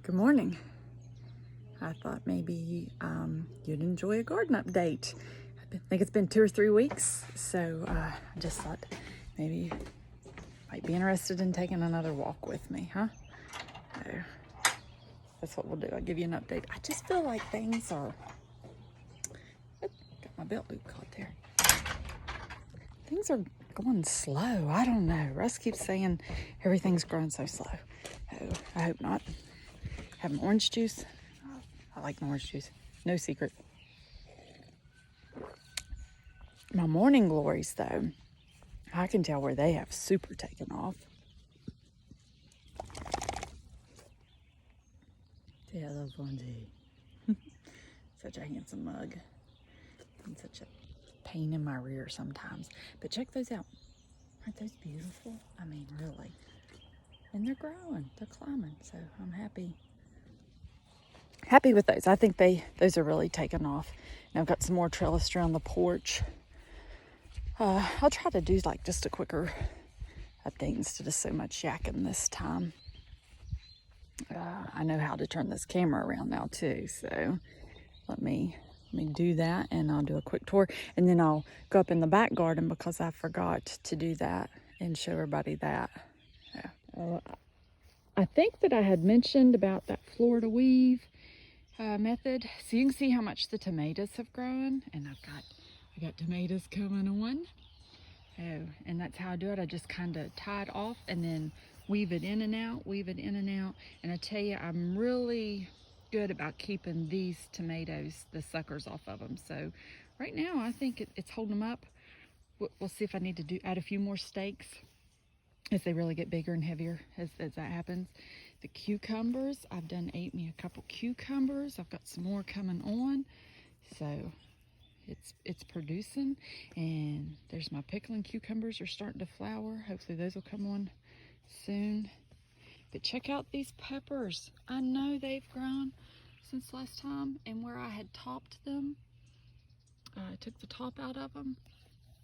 Good morning. I thought maybe you'd enjoy a garden update. I think it's been 2 or 3 weeks, so I just thought maybe you might be interested in taking another walk with me, huh? So that's what we'll do. I'll give you an update. I just feel like things are... Got my belt loop caught there. Things are going slow. I don't know. Russ keeps saying everything's growing so slow. Oh, I hope not. Having orange juice. I like orange juice. No secret. My morning glories, though, I can tell where they have super taken off. Yeah, I love Fonzie. Such a handsome mug. And such a pain in my rear sometimes. But check those out. Aren't those beautiful? I mean, really. And they're growing. They're climbing. So I'm happy. Happy with those. I think those are really taken off. And I've got some more trellis around the porch. I'll try to do like just a quicker update instead of so much yakking this time. I know how to turn this camera around now too, so let me do that, and I'll do a quick tour, and then I'll go up in the back garden because I forgot to do that and show everybody that. Yeah. I think that I had mentioned about that Florida weave method, so you can see how much the tomatoes have grown, and I got tomatoes coming on. Oh, and that's how I do it. I just kind of tie it off and then weave it in and out, and I tell you, I'm really good about keeping these tomatoes, the suckers, off of them. So right now I think it's holding them up. We'll see if I need to add a few more stakes as they really get bigger and heavier as that happens. The cucumbers, I've ate me a couple cucumbers. I've got some more coming on, so it's producing. And there's my pickling cucumbers are starting to flower. Hopefully those will come on soon. But check out these peppers. I know they've grown since last time, and where I had topped them, I took the top out of them,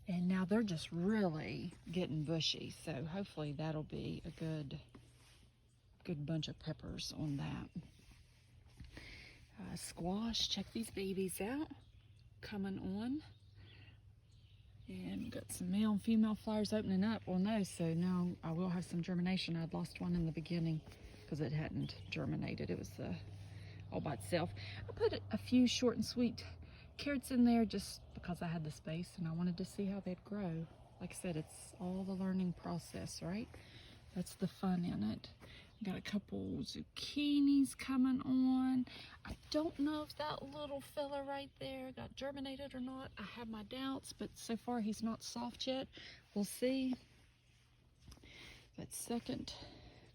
and now they're just really getting bushy. So hopefully that'll be a good bunch of peppers on that. Squash, check these babies out, coming on. And we've got some male and female flowers opening up on those, so now I will have some germination. I'd lost one in the beginning because it hadn't germinated. It was all by itself. I put a few short and sweet carrots in there just because I had the space and I wanted to see how they'd grow. Like I said, it's all the learning process, right? That's the fun in it. Got a couple zucchinis coming on. I don't know if that little fella right there got germinated or not. I have my doubts, but so far he's not soft yet. We'll see. That second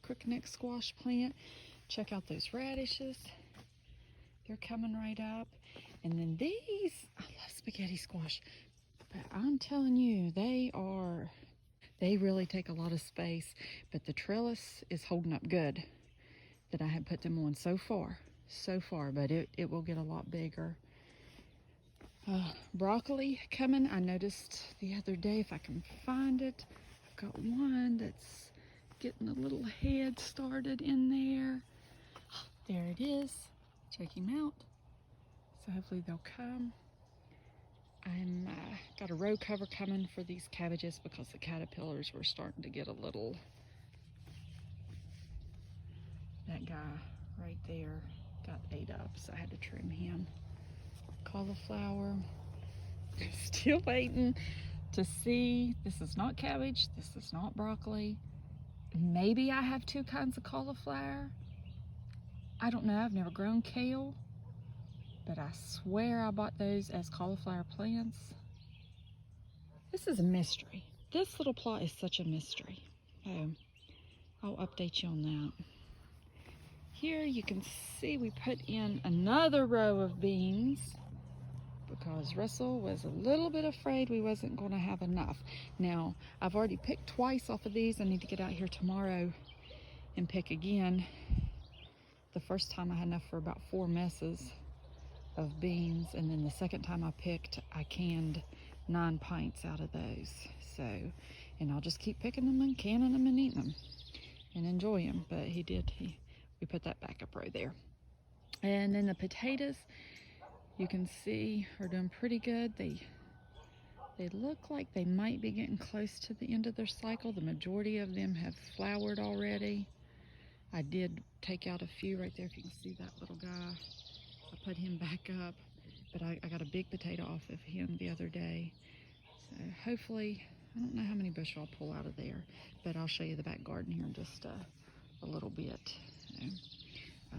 crookneck squash plant. Check out those radishes. They're coming right up. And then these, I love spaghetti squash, but I'm telling you, they really take a lot of space, but the trellis is holding up good that I have put them on so far, but it will get a lot bigger. Broccoli coming. I noticed the other day, if I can find it, I've got one that's getting a little head started in there. There it is. Check him out. So hopefully they'll come. I'm got a row cover coming for these cabbages because the caterpillars were starting to get a little. That guy right there got ate up, so I had to trim him. Cauliflower. Still waiting to see. This is not cabbage. This is not broccoli. Maybe I have 2 kinds of cauliflower. I don't know. I've never grown kale, but I swear I bought those as cauliflower plants. This is a mystery. This little plot is such a mystery. Oh, I'll update you on that. Here you can see we put in another row of beans because Russell was a little bit afraid we wasn't going to have enough. Now, I've already picked twice off of these. I need to get out here tomorrow and pick again. The first time I had enough for about 4 messes of beans, and then the second time I picked, I canned 9 pints out of those. So, and I'll just keep picking them and canning them and eating them and enjoy them. But he we put that backup row there. And then the potatoes, you can see, are doing pretty good. They look like they might be getting close to the end of their cycle. The majority of them have flowered already. I did take out a few right there. If you can see that little guy, I put him back up. But I got a big potato off of him the other day. So hopefully, I don't know how many bushel I'll pull out of there, but I'll show you the back garden here in just a little bit. So,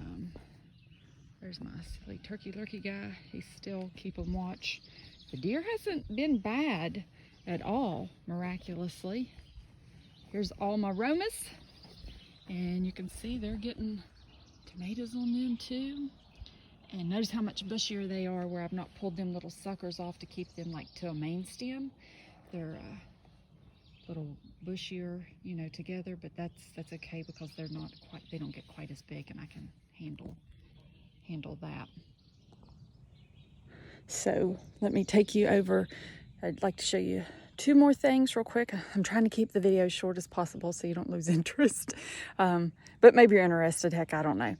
there's my silly turkey lurkey guy. He's still keeping watch. The deer hasn't been bad at all, miraculously. Here's all my Romas, and you can see they're getting tomatoes on them too. And notice how much bushier they are where I've not pulled them little suckers off to keep them like to a main stem. They're little bushier, you know, together, but that's okay because they're not quite, they don't get quite as big, and I can handle that. So let me take you over. I'd like to show you two more things real quick. I'm trying to keep the video short as possible so you don't lose interest. But maybe you're interested, heck, I don't know.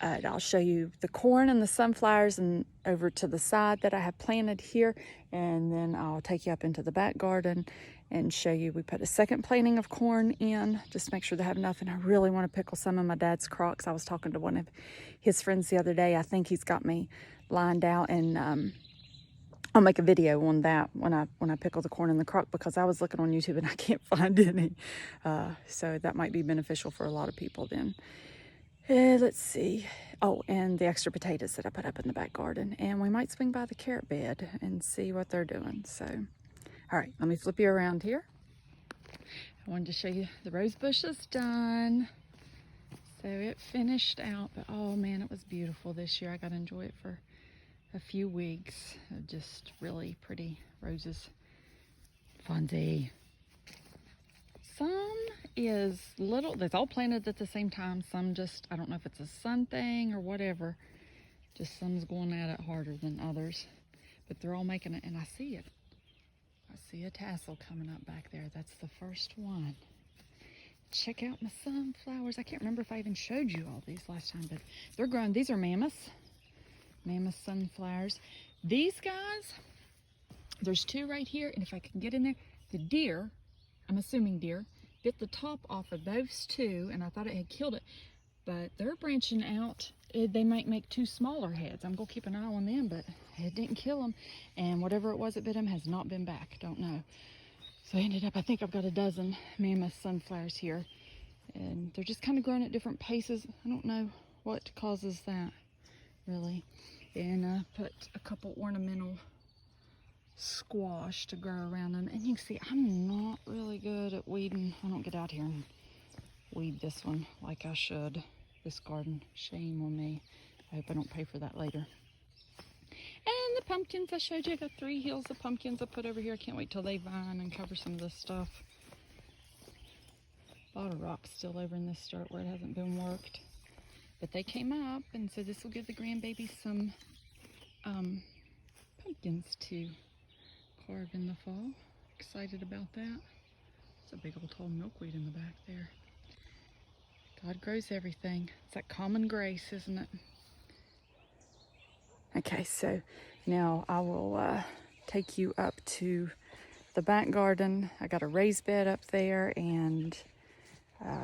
I'll show you the corn and the sunflowers and over to the side that I have planted here, and then I'll take you up into the back garden and show you. We put a second planting of corn in just to make sure they have enough, and I really want to pickle some of my dad's crocks. I was talking to one of his friends the other day. I think he's got me lined out, and I'll make a video on that when I pickle the corn in the crock, because I was looking on YouTube and I can't find any. So that might be beneficial for a lot of people then. Let's see. Oh, and the extra potatoes that I put up in the back garden. And we might swing by the carrot bed and see what they're doing. So, all right, let me flip you around here. I wanted to show you the rose bush is done. So it finished out, but oh man, it was beautiful this year. I got to enjoy it for a few weeks. Just really pretty roses. Fonzie. Some is little, that's all planted at the same time. Some just, I don't know if it's a sun thing or whatever. Just some's going at it harder than others. But they're all making it, and I see it. I see a tassel coming up back there. That's the first one. Check out my sunflowers. I can't remember if I even showed you all these last time, but they're growing. These are mammoths. Mammoth sunflowers. These guys, there's two right here, and if I can get in there, the deer, I'm assuming deer, bit the top off of those two, and I thought it had killed it, but they're branching out. They might make two smaller heads. I'm gonna keep an eye on them, but it didn't kill them, and whatever it was that bit them has not been back. Don't know. So I ended up, I think I've got a dozen mammoth sunflowers here, and they're just kind of growing at different paces. I don't know what causes that, really. And I put a couple ornamental squash to grow around them, and you can see I'm not really good at weeding. I don't get out here and weed this one like I should. This garden, shame on me. I hope I don't pay for that later. And the pumpkins I showed you, I got 3 hills of pumpkins I put over here. I can't wait till they vine and cover some of this stuff. A lot of rocks still over in this dirt where it hasn't been worked, but they came up, and so this will give the grandbaby some pumpkins to carve in the fall. Excited about that. It's a big old tall milkweed in the back there. God grows everything. It's that common grace, isn't it? Okay, so now I will take you up to the back garden. I got a raised bed up there, and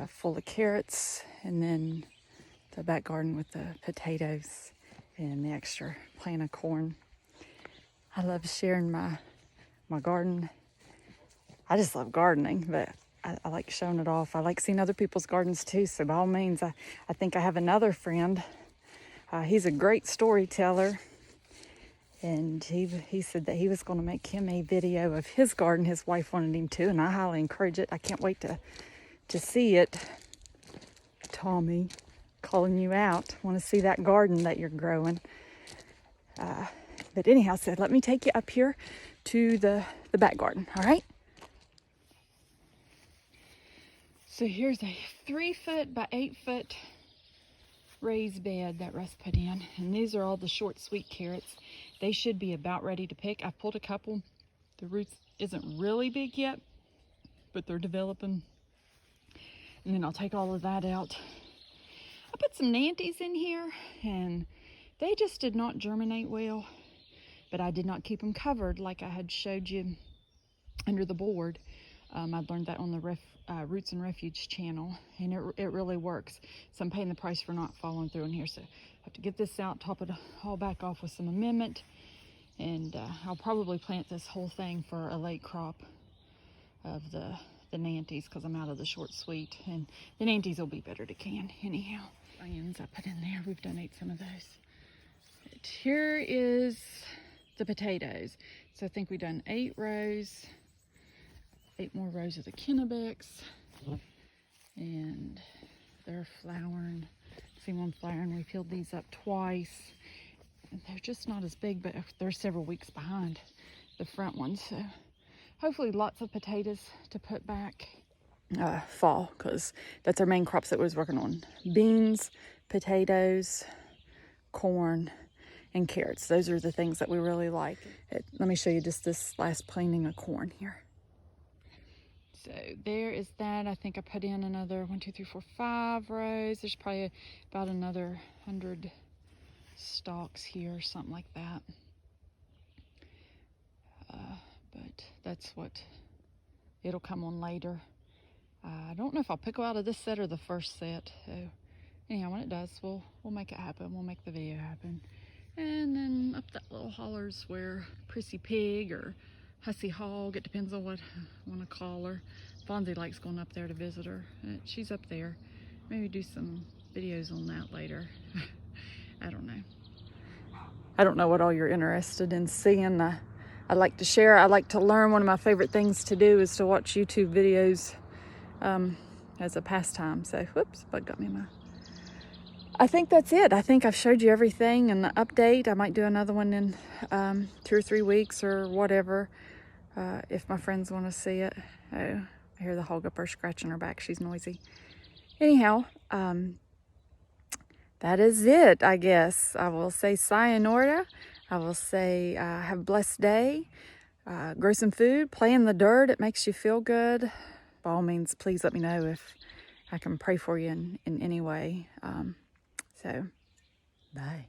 full of carrots, and then the back garden with the potatoes and the extra plant of corn. I love sharing my garden. I just love gardening, but I like showing it off. I like seeing other people's gardens too, so by all means, I think I have another friend. He's a great storyteller, and he said that he was going to make him a video of his garden. His wife wanted him to, and I highly encourage it. I can't wait to see it. Tommy, calling you out. Want to see that garden that you're growing. But anyhow, so let me take you up here to the back garden, all right? So here's a 3-foot by 8-foot raised bed that Russ put in, and these are all the short sweet carrots. They should be about ready to pick. I pulled a couple. The roots isn't really big yet, but they're developing. And then I'll take all of that out. I put some Nantes in here, and they just did not germinate well, but I did not keep them covered like I had showed you under the board. I learned that on the Roots and Refuge channel, and it really works. So I'm paying the price for not following through in here. So I have to get this out, top it all back off with some amendment, and I'll probably plant this whole thing for a late crop of the Nantes, because I'm out of the short sweet, and the Nantes will be better to can anyhow. Onions I put in there. We've done ate some of those. But here is the potatoes. So I think we've done 8 rows. 8 more rows of the Kennebecs, and they're flowering. See one flowering. We peeled these up twice. And they're just not as big, but they're several weeks behind the front ones. So hopefully lots of potatoes to put back fall, because that's our main crops that we was working on. Beans, potatoes, corn, and carrots. Those are the things that we really like. Let me show you just this last planting of corn here. So there is that. I think I put in another 1, 2, 3, 4, 5 rows. There's probably about another 100 stalks here or something like that. But that's what it'll come on later. I don't know if I'll pickle out of this set or the first set. So anyhow, when it does, we'll make it happen. We'll make the video happen. And then up that little hollers where Prissy Pig or Hussy Hog, it depends on what I want to call her. Fonzie likes going up there to visit her. She's up there. Maybe do some videos on that later. I don't know. I don't know what all you're interested in seeing. I like to share. I like to learn. One of my favorite things to do is to watch YouTube videos as a pastime. So, whoops, bug got me in my... I think that's it. I think I've showed you everything and the update. I might do another one in 2 or 3 weeks or whatever, if my friends want to see it. Oh, I hear the hog up there scratching her back. She's noisy. Anyhow, that is it, I guess. I will say sayonara. I will say have a blessed day. Grow some food. Play in the dirt. It makes you feel good. By all means, please let me know if I can pray for you in any way. So, bye.